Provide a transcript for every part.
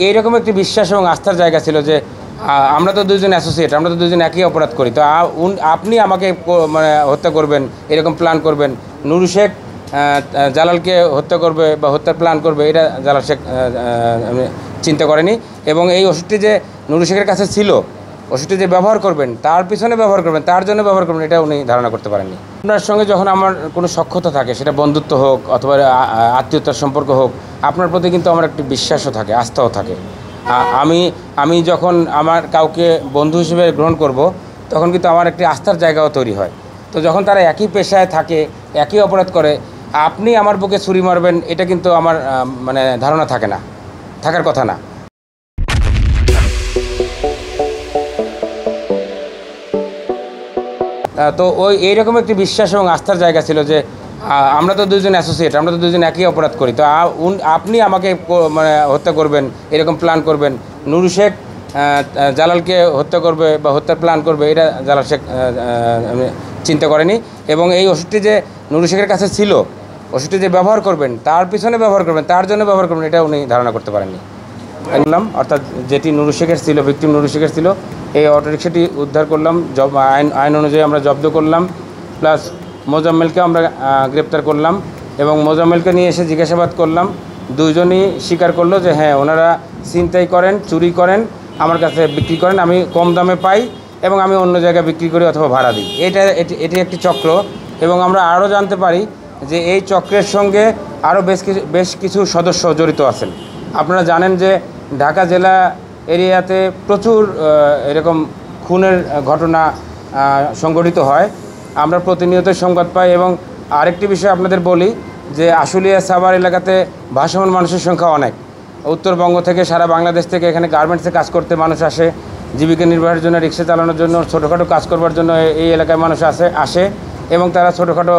এইরকম একটি বিশ্বাস এবং আস্থার জায়গা ছিল যে আমরা তো দুজন অ্যাসোসিয়েট, আমরা তো দুজন একই অপরাধ করি, তো আপনি আমাকে মানে হত্যা করবেন এরকম প্ল্যান করবেন, নুরু শেখ জালালকে হত্যা করবে বা হত্যার প্ল্যান করবে, এটা জালাল শেখ চিন্তা করেনি। এবং এই ওষুধটি যে নুরু শেখের কাছে ছিল, ওষুধটি যে ব্যবহার করবেন, তার পিছনে ব্যবহার করবেন, তার জন্য ব্যবহার করবেন, এটা উনি ধারণা করতে পারেননি। আপনার সঙ্গে যখন আমার কোনো সখ্যতা থাকে, সেটা বন্ধুত্ব হোক অথবা আত্মীয়তার সম্পর্ক হোক, আপনার প্রতি কিন্তু আমার একটি বিশ্বাসও থাকে, আস্থাও থাকে। আমি যখন আমার কাউকে বন্ধু হিসেবে গ্রহণ করব, তখন কিন্তু আমার একটি আস্থার জায়গাও তৈরি হয়। তো যখন তারা একই পেশায় থাকে, একই অপরাধ করে, আপনি আমার বুকে ছুরি মারবেন, এটা কিন্তু আমার মানে ধারণা থাকে না, থাকার কথা না। তো এইরকম একটি বিশ্বাস এবং আস্থার জায়গা ছিল যে আমরা তো দুজন অ্যাসোসিয়েট, আমরা তো দুজন একই অপরাধ করি, তো আপনি আমাকে মানে হত্যা করবেন এরকম প্ল্যান করবেন, নুরু শেখ জালালকে হত্যা করবে বা হত্যার প্ল্যান করবে, এটা জালাল শেখ চিন্তা করেনি। এবং এই ওষুধটি যে নুরু শেখের কাছে ছিল, ওষুধটি যে ব্যবহার করবেন, তার পিছনে ব্যবহার করবেন, তার জন্য ব্যবহার করবেন, এটা উনি ধারণা করতে পারেননি। বললাম, অর্থাৎ যেটি নুরু শেখের ছিল, ভিকটিম নুরু শেখের ছিল, এই অটোরিকশাটি উদ্ধার করলাম, আইন অনুযায়ী আমরা জব্দ করলাম, প্লাস মোজাম্মেলকে আমরা গ্রেপ্তার করলাম এবং মোজাম্মেলকে নিয়ে এসে জিজ্ঞাসাবাদ করলাম। দুইজনই স্বীকার করলো যে হ্যাঁ, ওনারা ছিনতাই করেন, চুরি করেন, আমার কাছে বিক্রি করেন, আমি কম দামে পাই এবং আমি অন্য জায়গায় বিক্রি করি অথবা ভাড়া দিই। এটি একটি চক্র। এবং আমরা আরও জানতে পারি যে এই চক্রের সঙ্গে আরও বেশ কিছু সদস্য জড়িত আছেন। আপনারা জানেন যে ঢাকা জেলা এরিয়াতে প্রচুর এরকম খুনের ঘটনা সংঘটিত হয়, আমরা প্রতিনিয়ত সংবাদ পাই। এবং আরেকটি বিষয় আপনাদের বলি যে আশুলিয়া সাভার এলাকাতে ভাসমান মানুষের সংখ্যা অনেক। উত্তরবঙ্গ থেকে, সারা বাংলাদেশ থেকে এখানে গার্মেন্টসে কাজ করতে মানুষ আসে, জীবিকা নির্বাহের জন্য, রিক্সা চালানোর জন্য, ছোটোখাটো কাজ করবার জন্য এই এলাকায় মানুষ আসে এবং তারা ছোটোখাটো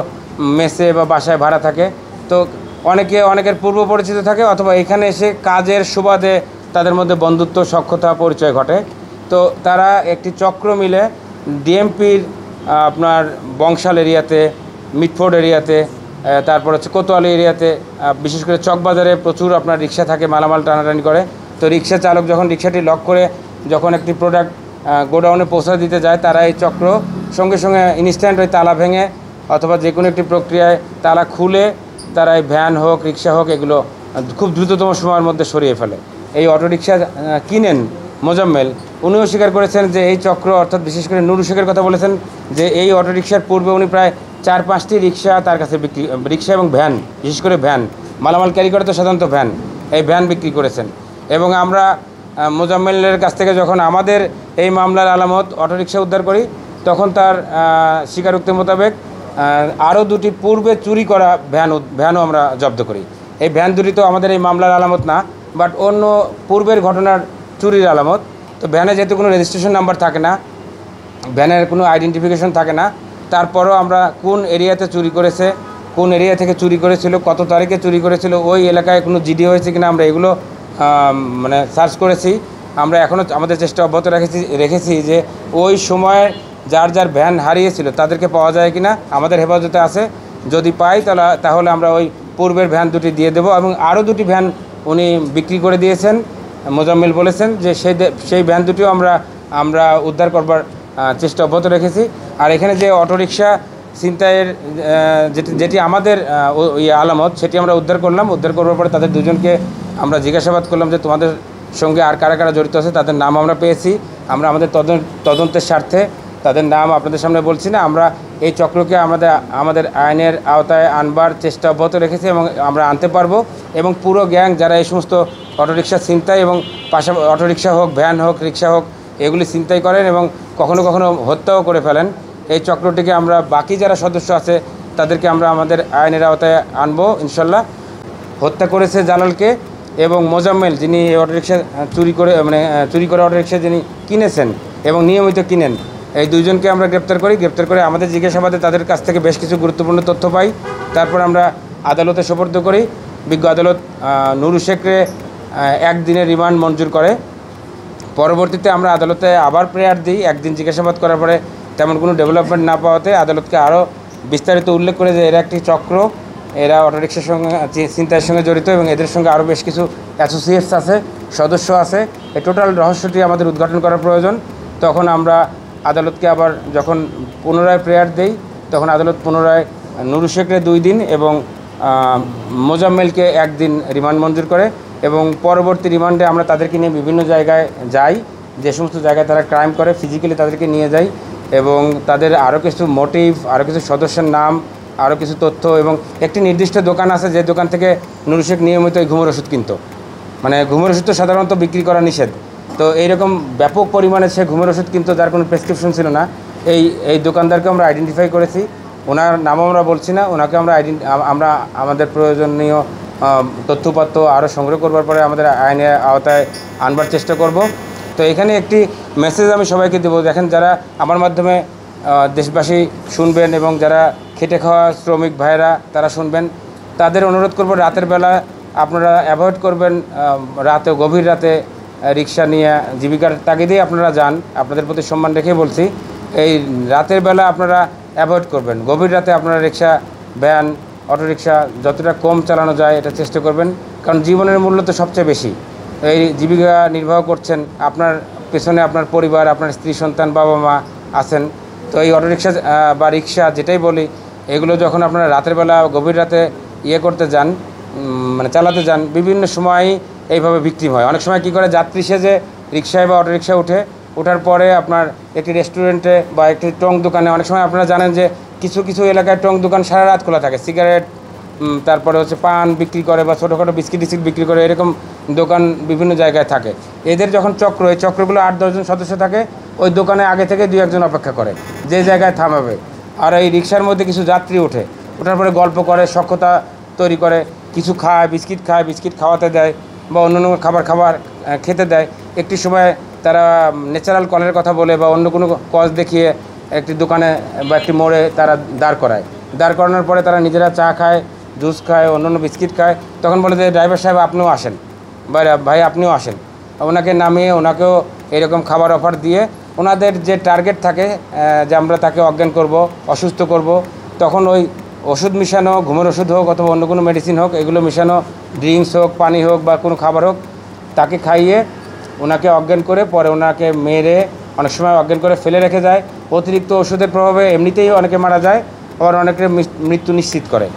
মেসে বা বাসায় ভাড়া থাকে। তো অনেকের পূর্ব পরিচিত থাকে অথবা এখানে এসে কাজের সুবাদে তাদের মধ্যে বন্ধুত্ব, সখ্যতা, পরিচয় ঘটে। তো তারা একটি চক্র মিলে ডিএমপির আপনার বংশাল এরিয়াতে, মিটফোর্ড এরিয়াতে, তারপর হচ্ছে কোতোয়ালি এরিয়াতে, বিশেষ করে চকবাজারে প্রচুর আপনার রিক্সা থাকে, মালামাল টানাটানি করে। তো রিক্সা চালক যখন রিক্সাটি লক করে যখন একটি প্রোডাক্ট গোডাউনে পৌঁছে দিতে যায়, তারা এই চক্র সঙ্গে সঙ্গে ইনস্ট্যান্ট ওই তালা ভেঙে অথবা যে কোনো একটি প্রক্রিয়ায় তালা খুলে তারা এই ভ্যান হোক, রিক্সা হোক, এগুলো খুব দ্রুততম সময়ের মধ্যে সরিয়ে ফেলে। এই অটোরিক্সা কিনেন মোজাম্মেল, উনিও স্বীকার করেছেন যে এই চক্র, অর্থাৎ বিশেষ করে নুরু শেখের কথা বলেছেন যে এই অটোরিক্সার পূর্বে উনি প্রায় 4-5টি রিক্সা তার কাছে রিক্সা এবং ভ্যান, বিশেষ করে ভ্যান, মালামাল ক্যারি করে তো সাধারণত ভ্যান, এই ভ্যান বিক্রি করেছেন। এবং আমরা মোজাম্মেলের কাছ থেকে যখন আমাদের এই মামলার আলামত অটোরিক্সা উদ্ধার করি, তখন তার স্বীকারোক্তি মোতাবেক আরও দুটি পূর্বে চুরি করা ভ্যানও আমরা জব্দ করি। এই ভ্যান দুটি তো আমাদের এই মামলার আলামত না, বাট অন্য পূর্বের ঘটনার চুরির আলামত। তো ভ্যানে যেহেতু কোনো রেজিস্ট্রেশন নাম্বার থাকে না, ভ্যানের কোনো আইডেন্টিফিকেশন থাকে না, তারপরও আমরা কোন এরিয়াতে চুরি করেছে, কোন এরিয়া থেকে চুরি করেছিল, কত তারিখে চুরি করেছিল, ওই এলাকায় কোনো জিডি হয়েছে কিনা, আমরা এগুলো মানে সার্চ করেছি। আমরা এখনও আমাদের চেষ্টা অব্যাহত রেখেছি যে ওই সময়ে যার ভ্যান হারিয়েছিল তাদেরকে পাওয়া যায় কিনা, আমাদের হেফাজতে আছে। যদি পাই তাহলে আমরা ওই পূর্বের ভ্যান দুটি দিয়ে দেবো। এবং আরও দুটি ভ্যান উনি বিক্রি করে দিয়েছেন, মোজাম্মেল বলেছেন যে সেই ভ্যান দুটিও আমরা উদ্ধার করবার চেষ্টা অব্যাহত রেখেছি। আর এখানে যে অটোরিকশা ছিনতাইয়ের যেটি আমাদের আলামত, সেটি আমরা উদ্ধার করবার পরে তাদের দুজনকে আমরা জিজ্ঞাসাবাদ করলাম যে তোমাদের সঙ্গে আর কারা জড়িত আছে। তাদের নাম আমরা পেয়েছি। আমরা আমাদের তদন্তের স্বার্থে তাদের নাম আপনাদের সামনে বলছি না, আমরা এই চক্রকে আমাদের আইনের আওতায় আনবার চেষ্টা অব্যাহত রেখেছি এবং আমরা আনতে পারবো। এবং পুরো গ্যাং যারা এই সমস্ত অটোরিকশা ছিনতাই এবং পাশাপাশি অটোরিকশা হোক, ভ্যান হোক, রিক্সা হোক, এগুলি ছিনতাই করেন এবং কখনো কখনো হত্যাও করে ফেলেন, এই চক্রটিকে আমরা বাকি যারা সদস্য আছে তাদেরকে আমরা আমাদের আইনের আওতায় আনবো ইনশাল্লাহ। হত্যা করেছে জালালকে এবং মোজাম্মেল, যিনি এই অটোরিকশা চুরি করে অটোরিকশা যিনি কিনেছেন এবং নিয়মিত কিনেন, এই দুইজনকে আমরা গ্রেপ্তার করে আমাদের জিজ্ঞাসাবাদে তাদের কাছ থেকে বেশ কিছু গুরুত্বপূর্ণ তথ্য পাই। তারপর আমরা আদালতে সোপর্দ করি। বিজ্ঞ আদালত নুরু শেখকে 1 দিনের রিমান্ড মঞ্জুর করে। পরবর্তীতে আমরা আদালতে আবার প্রেয়ার দিই। 1 দিন জিজ্ঞাসাবাদ করার পরে তেমন কোনো ডেভেলপমেন্ট না পাওয়াতে আদালতকে আরও বিস্তারিত উল্লেখ করে যে এরা একটি চক্র, এরা অটোরিকশার সঙ্গে ছিনতাইয়ের সঙ্গে জড়িত এবং এদের সঙ্গে আরও বেশ কিছু অ্যাসোসিয়েটস আছে, সদস্য আছে, এই টোটাল রহস্যটি আমাদের উদ্ঘাটন করার প্রয়োজন। তখন আমরা আদালতকে আবার যখন পুনরায় প্রেয়ার দেই, তখন আদালত পুনরায় নুরু শেখকে 2 দিন এবং মোজাম্মেলকে 1 দিন রিমান্ড মঞ্জুর করে এবং পরবর্তী রিমান্ডে আমরা তাদেরকে নিয়ে বিভিন্ন জায়গায় যাই, যে সমস্ত জায়গায় তারা ক্রাইম করে ফিজিক্যালি তাদেরকে নিয়ে যাই এবং তাদের আরও কিছু মোটিভ, আরও কিছু সদস্যের নাম, আরও কিছু তথ্য এবং একটি নির্দিষ্ট দোকান আছে যে দোকান থেকে নুরু শেখ নিয়মিত এই ঘুমের ওষুধ কিনত। মানে ঘুমের ওষুধ তো সাধারণত বিক্রি করা নিষেধ, তো এইরকম ব্যাপক পরিমাণে সে ঘুমের ওষুধ কিনত যার কোনো প্রেসক্রিপশন ছিল না। এই দোকানদারকে আমরা আইডেন্টিফাই করেছি, ওনার নামও আমরা বলছি না, ওনাকে আমরা আমাদের প্রয়োজনীয় তথ্যপত্র আরও সংগ্রহ করবার পরে আমাদের আইনের আওতায় আনবার চেষ্টা করব। তো এখানে একটি মেসেজ আমি সবাইকে দেবো, দেখেন যারা আমার মাধ্যমে দেশবাসী শুনবেন এবং যারা খেটে খাওয়া শ্রমিক ভাইয়েরা তারা শুনবেন, তাদের অনুরোধ করব রাতের বেলা আপনারা অ্যাভয়েড করবেন, গভীর রাতে রিক্সা নিয়ে জীবিকার তাগিদেই আপনারা যান, আপনাদের প্রতি সম্মান রেখে বলছি, এই রাতের বেলা আপনারা অ্যাভয়েড করবেন। গভীর রাতে আপনারা রিক্সা, ভ্যান, অটোরিকশা যতটা কম চালানো যায় এটা চেষ্টা করবেন, কারণ জীবনের মূল্য তো সবচেয়ে বেশি। এই জীবিকা নির্বাহ করছেন, আপনার পেছনে আপনার পরিবার, আপনার স্ত্রী সন্তান, বাবা মা আছেন। তো এই অটোরিকশা বা রিক্সা যেটাই বলি, এগুলো যখন আপনারা রাতের বেলা গভীর রাতে করতে যান, মানে চালাতে যান, বিভিন্ন সময়ই এইভাবে ভিকটিম হয়। অনেক সময় কী করে, যাত্রী সেজে রিক্সায় বা অটোরিকশা ওঠার পরে আপনার একটি রেস্টুরেন্টে বা একটি টং দোকানে, অনেক সময় আপনারা জানেন যে কিছু কিছু এলাকায় টং দোকান সারা রাত খোলা থাকে, সিগারেট, তারপরে হচ্ছে পান বিক্রি করে বা ছোটোখাটো বিস্কিট বিক্রি করে, এরকম দোকান বিভিন্ন জায়গায় থাকে। এদের যখন এই চক্রগুলো 8-10 জন সদস্য থাকে, ওই দোকানে আগে থেকে 2-1 জন অপেক্ষা করে যে জায়গায় থামাবে। আর এই রিক্সার মধ্যে কিছু যাত্রী ওঠার পরে গল্প করে, সখ্যতা তৈরি করে, কিছু বিস্কিট খাওয়াতে দেয় বা অন্য খাবার খেতে দেয়। একটি সময় তারা ন্যাচারাল কলের কথা বলে বা অন্য কোনো কজ দেখিয়ে একটি দোকানে বা একটি মোড়ে তারা দাঁড় করানোর পরে তারা নিজেরা চা খায়, জুস খায়, অন্য বিস্কিট খায়। তখন বলে যে ড্রাইভার সাহেব আপনিও আসেন, ভাই আপনিও আসেন। ওনাকে নামিয়ে ওনাকেও এরকম খাবার অফার দিয়ে ওনাদের যে টার্গেট থাকে যে আমরা তাকে অজ্ঞান করব, অসুস্থ করব, তখন ওই ওষুধ মিশানো, ঘুমের ওষুধ হোক অথবা অন্য কোনো মেডিসিন হোক, এগুলো মিশানো ড্রিঙ্কস হোক, পানি হোক বা কোনো খাবার হোক, তাকে খাইয়ে ওনাকে অজ্ঞান করে পরে ওনাকে মেরে অনেক সময় অজ্ঞান করে ফেলে রেখে যায়। অতিরিক্ত ওষুধের প্রভাবে এমনিতেই অনেকে মারা যায়, আবার অনেকের মৃত্যু নিশ্চিত করে।